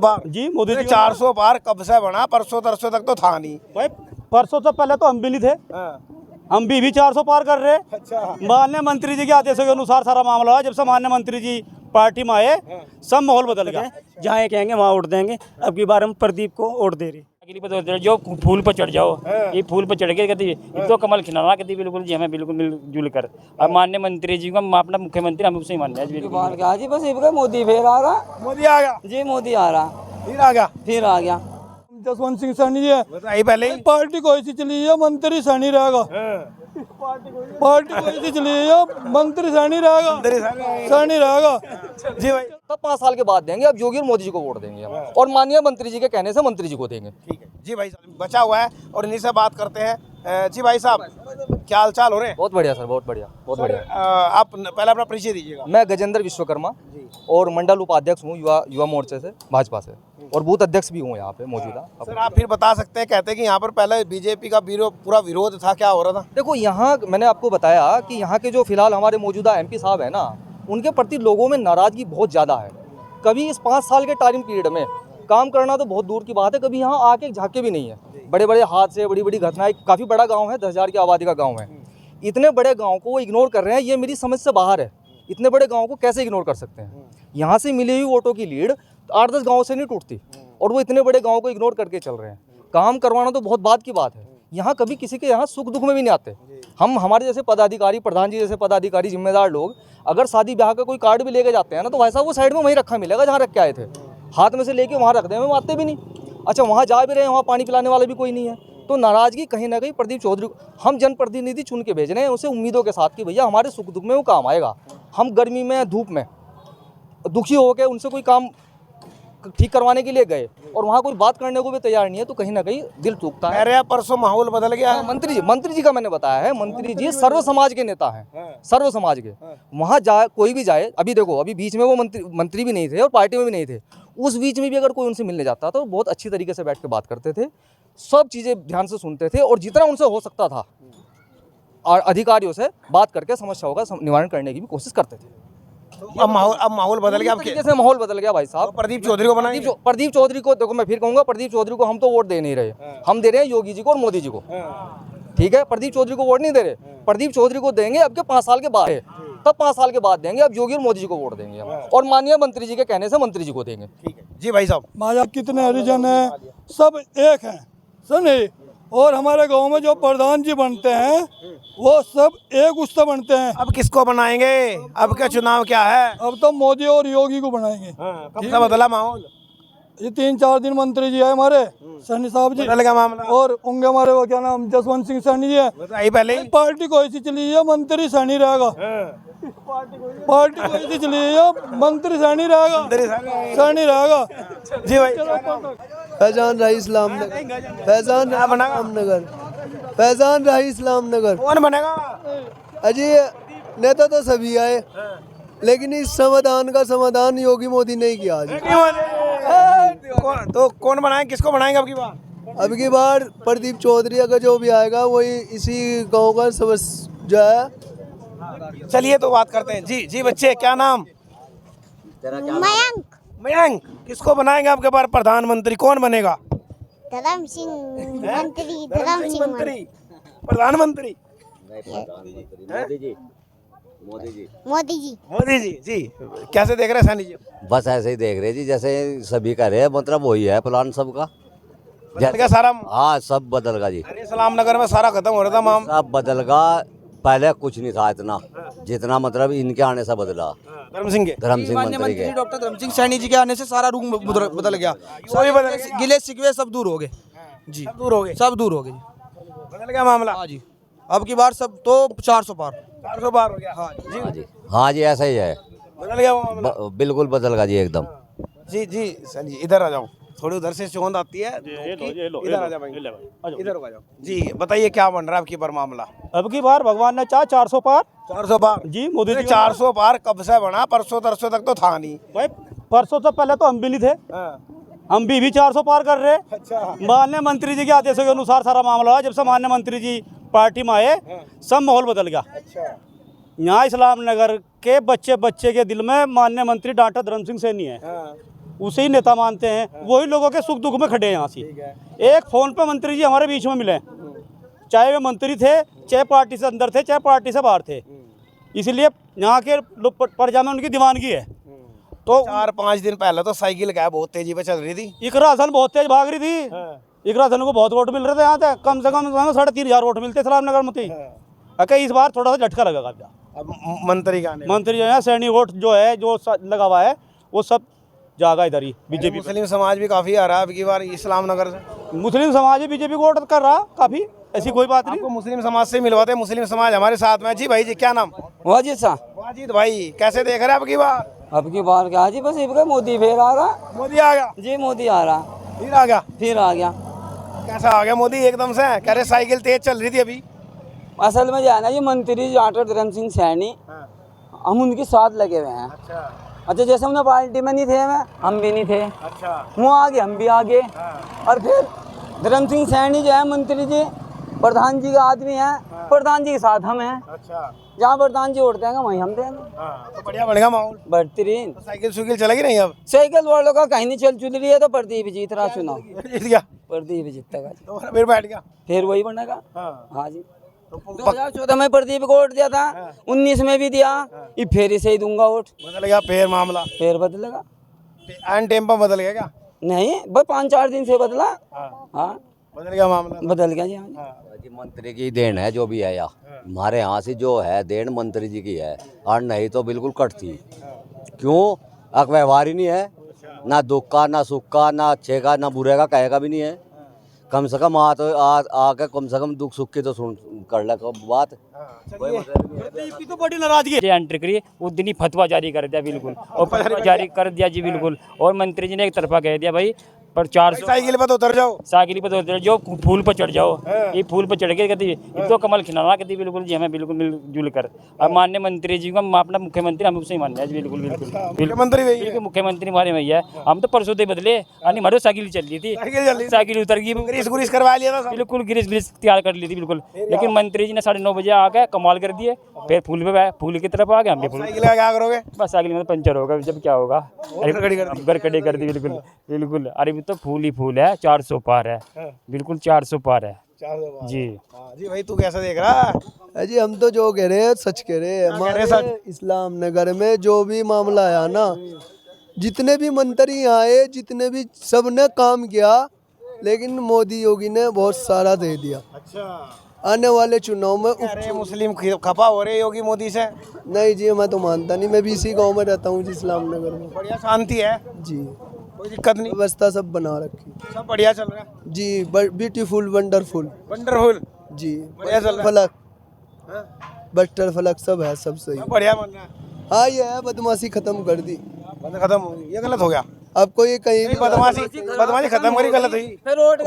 जी मोदी जी 400 पार कब से बना, परसों तरसों तक तो था नहीं भाई। परसों से पहले तो हम भी नहीं थे, हम भी 400 पार कर रहे। अच्छा। माननीय मंत्री जी के आदेशों के अनुसार सारा मामला है। जब से माननीय मंत्री जी पार्टी में आए सब माहौल बदल गया। जहाँ ये कहेंगे वहाँ वोट देंगे। अब की बार हम प्रदीप को वोट दे रहे। जो फूल पर चढ़ जाओ, ये फूल पर चढ़ के कहती तो कमल खिलाना कहती बिल्कुल जी, हमें बिल्कुल मिलजुल कर। अब माननीय मंत्री जी को हम अपना मुख्यमंत्री हम उसे ही मान रहे हैं बिल्कुल। जी बस इनका मोदी फिर आ रहा, मोदी आ गया, जी मोदी आ रहा, फिर आ गया। फिर आ गया। जसवंत सिंह सैनी जी है, बताइए पहले ही। पार्टी कोई सी चली है, मंत्री सैनी रहेगा। पार्टी कोई सी चली है, मंत्री सैनी रहेगा, सैनी रहेगा। जी भाई, तब 5 साल के बाद देंगे। अब योगी और मोदी जी को वोट देंगे हम, और माननीय मंत्री जी के कहने से मंत्री जी को देंगे। ठीक है जी भाई साहब, बचा हुआ है और इन्हीं से बात करते हैं। जी भाई साहब, क्या हाल चाल हो रहे हैं? बहुत बढ़िया सर, बहुत बढ़िया, बहुत बढ़िया। आप पहले अपना परिचय दीजिएगा। मैं गजेंद्र विश्वकर्मा और मंडल उपाध्यक्ष हूँ युवा मोर्चे से, भाजपा से, और बूथ अध्यक्ष भी हूँ यहाँ पे मौजूदा। सर आप फिर बता सकते हैं, कहते हैं कि यहाँ पर पहले बीजेपी का पूरा विरोध था, क्या हो रहा था? देखो, यहाँ मैंने आपको बताया कि यहाँ के जो फिलहाल हमारे मौजूदा एमपी साहब है ना, उनके प्रति लोगों में नाराजगी बहुत ज़्यादा है। कभी इस 5 साल के टाइम पीरियड में काम करना तो बहुत दूर की बात है, कभी यहाँ आके झांके भी नहीं है। बड़े बड़े हादसे, बड़ी बड़ी घटनाएं, काफ़ी बड़ा गांव है, 10,000 की आबादी का गांव है। इतने बड़े गांव को वो इग्नोर कर रहे हैं, ये मेरी समझ से बाहर है। इतने बड़े गांव को कैसे इग्नोर कर सकते हैं? यहाँ से मिली हुई वोटों की लीड 8-10 गाँव से नहीं टूटती, और वो इतने बड़े गाँव को इग्नोर करके चल रहे हैं। काम करवाना तो बहुत बात की बात है। यहाँ कभी किसी के यहाँ सुख दुख में भी नहीं आते। हम हमारे जैसे पदाधिकारी, प्रधान जी जैसे पदाधिकारी, जिम्मेदार लोग अगर शादी ब्याह का कोई कार्ड भी लेके जाते हैं ना, तो वैसा वो साइड में वहीं रखा मिलेगा जहाँ रख के आए थे। हाथ में से लेके वहाँ रख दें, हम आते भी नहीं। अच्छा, वहाँ जा भी रहे हैं, वहाँ पानी पिलाने वाला भी कोई नहीं है। तो नाराजगी कहीं ना कहीं प्रदीप चौधरी को हम जनप्रतिनिधि चुन के भेज रहे हैं, उसे उम्मीदों के साथ कि भैया हमारे सुख दुख में वो काम आएगा। हम गर्मी में, धूप में दुखी होकर उनसे कोई काम ठीक करवाने के लिए गए और वहाँ कोई बात करने को भी तैयार नहीं है, तो कहीं ना कहीं दिल टूटता है। अरे परसों माहौल बदल गया है। मंत्री जी का मैंने बताया है, मंत्री जी सर्व समाज के नेता हैं, सर्व समाज के। वहाँ जाए, कोई भी जाए, अभी देखो, अभी बीच में वो मंत्री भी नहीं थे और पार्टी में भी नहीं थे। उस बीच में भी अगर कोई उनसे मिलने जाता तो बहुत अच्छी तरीके से बैठ के बात करते थे, सब चीज़ें ध्यान से सुनते थे, और जितना उनसे हो सकता था और अधिकारियों से बात करके समस्याओं का निवारण करने की भी कोशिश करते थे। अब माहौल बदल गया। जैसे माहौल बदल गया भाई साहब। तो प्रदीप चौधरी को बनाएंगे। प्रदीप चौधरी को देखो, मैं फिर कहूँगा, प्रदीप चौधरी को हम तो वोट दे नहीं रहे, हम दे रहे हैं योगी जी को और मोदी जी को। ठीक है, प्रदीप चौधरी को वोट नहीं दे रहे, प्रदीप चौधरी को देंगे अब के 5 साल के बाद, तब 5 साल के बाद देंगे। अब योगी और मोदी जी को वोट देंगे हम, और माननीय मंत्री जी के कहने से मंत्री जी को देंगे। ठीक है जी भाई साहब। माया कितने हरिजन हैं, सब एक हैं, सुनिए। और हमारे गांव में जो प्रधान जी बनते हैं वो सब एक उससे बनते हैं। अब किसको बनाएंगे? अब क्या चुनाव क्या है? अब तो मोदी और योगी को बनाएंगे। कब से बदला माहौल? ये 3-4 दिन मंत्री जी है हमारे, सैनी साहब जी, बदल गया मामला। और होंगे हमारे वो क्या नाम, जसवंत सिंह सैनी जी है। बताइए पहले ही। पार्टी कोई सी चली है, मंत्री सैनी रहेगा। पार्टी कोई सी चली है, मंत्री सैनी रहेगा, सैनी रहेगा। जी भाई, फैजान राही इस्लाम नगर, फैजान रामनगर, फैजान राही इस्लाम नगर। कौन बनेगा? अजय नेता तो सभी आए, लेकिन इस समाधान का समाधान योगी मोदी ने किया आज। तो कौन बनाएंगे, किसको बनाएंगे अब की बार? अब की बार प्रदीप चौधरी अगर जो भी आएगा वही इसी गांव का जो है। चलिए तो बात करते हैं। जी बच्चे, क्या नाम? मयंक। मयंक, किसको बनाएंगे आपके बार प्रधानमंत्री? कौन बनेगा? धर्म सिंह मंत्री, धर्म सिंह मंत्री, प्रधानमंत्री? मोदी जी। जी कैसे देख रहे हैं सैनी जी? बस ऐसे ही देख रहे जी, जैसे सभी कह रहे हैं, मतलब वही है प्लान सबका। बदल गया सारा? हाँ, सब बदल गया जी। अरे सलाम नगर में सारा खत्म हो रहा था माम। सब बदल गया, पहले कुछ नहीं था इतना, जितना मतलब इनके आने से बदला। धर्म सिंह मंत्री के, डॉक्टर धर्म सिंह सैनी जी के आने से सारा रूम बदल गया, गिले शिकवे सब दूर हो गए जी, दूर हो गए, सब दूर हो गए, बदल गया मामला। हाँ जी, अब की बार सब तो 400 पार 400 पार हो गया। हाँ जी, ऐसा ही है, बदल गया वो मामला। बिल्कुल बदल गया जी एकदम। जी सैनी जी, इधर आ जाओ, थोड़ी उधर से चौंध आती है, इधर आ जाओ भाई, इधर आ जाओ। जी बताइए, क्या बन रहा है अब की बार मामला? अब की बार भगवान ने चाहा 400 पार। 400 पार जी मोदी जी 400 पार कब से बना, परसों तरसों तक तो था नहीं भाई। परसों से पहले तो हम भी नहीं थे, हम भी 400 पार कर रहे। अच्छा। माननीय मंत्री जी के आदेशों के अनुसार सारा मामला है। जब से माननीय मंत्री जी पार्टी में आए सब माहौल बदल गया। अच्छा। यहाँ इस्लाम नगर के बच्चे के दिल में माननीय मंत्री डॉक्टर धर्म सिंह सैनी है। उसे ही नेता मानते हैं, वही लोगों के सुख दुख में खड़े हैं यहाँ से। एक फ़ोन पे मंत्री जी हमारे बीच में मिले, चाहे वे मंत्री थे, चाहे पार्टी से अंदर थे, चाहे पार्टी से बाहर थे, इसलिए यहाँ के प्रजा में उनकी दीवानगी है। तो 4-5 दिन पहले तो साइकिल क्या है बहुत तेजी पे चल रही थी, इकरा हसन बहुत तेज भाग रही थी। इकरा हसन को बहुत वोट मिल रहे थे यहाँ तक, कम से कम 3,500 वोट मिलते इस्लाम नगर में थी। इस बार थोड़ा सा झटका लगेगा। अब मंत्री का मंत्री जो है सैनी वोट जो है जो लगा हुआ है वो सब जाएगा इधर ही बीजेपी। मुस्लिम समाज भी काफी आ रहा है अब की बार इस्लाम नगर से। मुस्लिम समाज भी बीजेपी को वोट कर रहा काफी, ऐसी कोई बात नहीं। आपको मुस्लिम समाज से मिलवाते, मुस्लिम समाज हमारे साथ में। जी भाई जी, क्या नाम? वाजिद साहब। वाजिद भाई, कैसे देख रहे हैं अब की बार? अब की बार क्या जी, बस इबका मोदी फिर आ रहा। मोदी आ गया जी मोदी आ रहा, फिर आ गया। फिर आ गया। कैसा आ गया मोदी एकदम से? कह रहे साइकिल तेज चल रही थी अभी। असल में जो है ना, ये मंत्री डॉक्टर धर्म सिंह सैनी, हम उनके साथ लगे हुए हैं। अच्छा, जैसे हमने पार्टी में नहीं थे, हम भी नहीं थे, वो आगे हम भी आगे। और फिर धर्म सिंह सैनी जो है मंत्री जी प्रधान जी का आदमी है, प्रधान जी के साथ हम हैं। जहाँ प्रधान जी उठते हैं वहीं हम देंगे। तो बढ़िया बढ़िया माहौल, बेहतरीन। तो साइकिल सुइकिल चलेगी नहीं अब? साइकिल वालों का कहीं नहीं चल रही है, तो प्रदीप जीत रहा चुनाव, जीत गया, प्रदीप जीतेगा। तो फिर बैठ गया, फिर वही बनेगा। हाँ जी, तो 2014 में प्रदीप को वोट दिया था, 19 में भी दिया, ये फिर इसे ही दूंगा वोट। बदल गया फिर मामला, फिर बदलेगा। एन टाइम पर बदल गया क्या? नहीं, बस 5-4 दिन से बदला। हाँ, बदल गया मामला, बदल गया जी। हाँ जी, मंत्री की देन है जो भी है यहाँ, हमारे यहाँ से जो है देन मंत्री जी की है, और नहीं तो बिल्कुल कट थी। क्यों? अक व्यवहार ही नहीं है, ना दुख का, ना सुख का, ना अच्छे का, ना बुरे का, कहेगा भी नहीं है। कम से कम आके कम से कम दुख सुख की तो सुन कर ले बात। की तो बड़ी नाराजगी है। एंट्री करिए उस दिन ही फतवा जारी कर दिया बिल्कुल, और फतवा जारी कर दिया जी बिल्कुल। और मंत्री जी ने एक तरफा कह दिया भाई पर 400 साइकिल पर तो उतर जाओ, साइकिल पर तो जो फूल पर चढ़ जाओ, ये फूल पर चढ़ के कहती तो कमल खिलाना कहती बिल्कुल जी, हमें बिल्कुल मिलजुल कर। और माननीय मंत्री जी को हम अपना मुख्यमंत्री हम उससे ही मानते हैं बिल्कुल बिल्कुल मुख्यमंत्री वही है। बिल्कुल मुख्यमंत्री हमारे भैया है। हम तो परसों से बदले, यानी हमारे साइकिल चल रही थी, साइकिल उतर गई, ग्रीस करवा लिया था सब। बिल्कुल ग्रीस तैयार कर ली थी बिल्कुल। लेकिन मंत्री जी ने 9:30 बजे आकर कमाल कर दिए, फिर फूल की तरफ आ गए, हम भी फूल। साइकिल का क्या करोगे? बस साइकिल में तो पंचर होगा, जब क्या होगा। गड़गड़ी कर दी बिल्कुल बिल्कुल। अरे तो फूल ही फूल है, 400 पार है, बिल्कुल 400 पार है जी। जी भाई, तू कैसा देख रहा है? जी हम तो जो कह रहे हैं सच कह रहे हैं। हमारे इस्लाम नगर में जो भी मामला आया ना, जितने भी मंत्री आए, जितने भी सब ने काम किया, लेकिन मोदी योगी ने बहुत सारा दे दिया। आने वाले चुनाव में अरे मुस्लिम खपा हो रहे योगी मोदी से? नहीं जी, मैं तो मानता नहीं, मैं भी इसी गांव में रहता हूँ जी, इस्लाम नगर में। बढ़िया शांति है जी, कोई दिक्कत नहीं, व्यवस्था सब बना रखी सब बढ़िया चल रहा है जी। ब्यूटीफुल, वंडरफुल वंडरफुल जी। बढ़िया चल रहा है। फलक बस्टर फलक सब है, सब सही। सब बढ़िया बन रहा है। हाँ, ये है बदमाशी खत्म कर दी। खत्म हो गई, ये गलत हो गया। अब कोई कहीं भी बदमाशी खत्म करी, गलत हुई।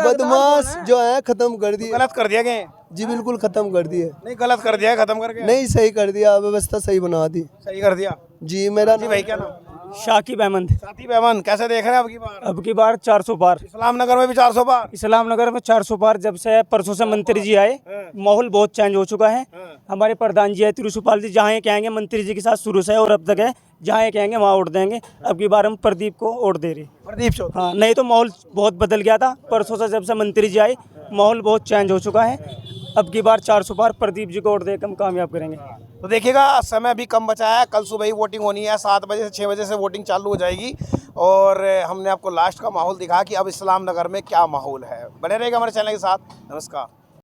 बदमाश जो है खत्म कर दिए। गलत कर दिया गए जी, बिल्कुल खत्म कर दिए। नहीं, गलत कर दिया, खत्म करके नहीं, सही कर दिया, व्यवस्था सही बना दी। सही कर दिया जी। मेरा जी भाई, क्या नाम? शाकिब अहमद। साथी पैमन, कैसे देख रहे हैं अब की बार 400 पार। इस्लाम नगर में भी 400 पार। इस्लाम नगर में 400 पार। जब से परसों से मंत्री जी आए, माहौल बहुत चेंज हो चुका है। हमारे प्रधान जी है तिरुसुपाल जी, जहाँ ये कहेंगे मंत्री जी के साथ शुरू से और अब तक है, जहाँ ये कहेंगे वहाँ वोट देंगे। अब की बार हम प्रदीप को वोट दे रहे। प्रदीप चौधरी। हाँ, नहीं तो माहौल बहुत बदल गया था परसों से, जब से मंत्री जी आए माहौल बहुत चेंज हो चुका है। अब की बार 400 पार प्रदीप जी को वोट देकर हम कामयाब करेंगे। तो देखिएगा, समय अभी कम बचा है, कल सुबह ही वोटिंग होनी है, 7 बजे से 6 बजे से वोटिंग चालू हो जाएगी। और हमने आपको लास्ट का माहौल दिखा कि अब इस्लाम नगर में क्या माहौल है। बने रहेगा हमारे चैनल के साथ। नमस्कार।